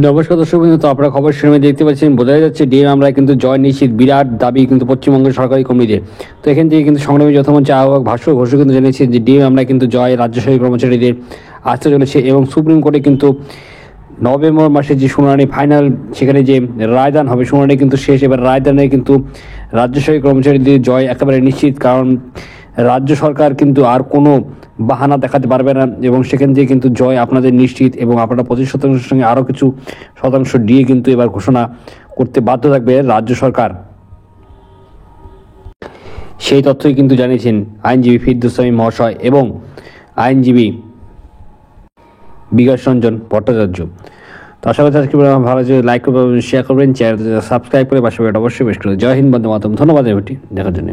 নমস্কার দর্শক বন্ধু, তো আপনারা খবর শুনে দেখতে পাচ্ছেন, বোঝা যাচ্ছে ডিএম আমলায় কিন্তু জয় নিশ্চিত, বিরাট দাবি কিন্তু পশ্চিমবঙ্গের সরকারি কর্মীদের। তো এখান থেকে কিন্তু সংগ্রামী যথামঞ্চে আহ্বায়ক ভাস্কর ঘোষ কিন্তু জানিয়েছেন যে ডিএম আমলায় কিন্তু জয় রাজ্য সরকারি কর্মচারীদের আসতে চলেছে এবং সুপ্রিম কোর্টে কিন্তু নভেম্বর মাসে যে শুনানি ফাইনাল, সেখানে যে রায়দান হবে, শুনানি কিন্তু শেষ। এবার রায়দানে কিন্তু রাজ্য সরকারি কর্মচারীদের জয় একেবারে নিশ্চিত, কারণ রাজ্য সরকার কিন্তু আর কোনো বাহানা দেখাতে পারবে না এবং সেখান থেকে কিন্তু জয় আপনাদের নিশ্চিত এবং আপনারা 25% সঙ্গে আরও কিছু শতাংশ দিয়ে কিন্তু এবার ঘোষণা করতে বাধ্য থাকবে রাজ্য সরকার। সেই তথ্যই কিন্তু জানিয়েছেন আইনজীবী ফিরদৌস মহাশয় এবং আইনজীবী বিকাশ রঞ্জন ভট্টাচার্য। তো আশা করি আজকে ভালো লাগছে, লাইক করবেন, শেয়ার করবেন, চ্যানেল সাবস্ক্রাইব করে পাশে অবশ্যই বেশ করে। জয় হিন্দ, বন্দে মাতরম। ধন্যবাদ ভিডিওটি দেখার জন্য।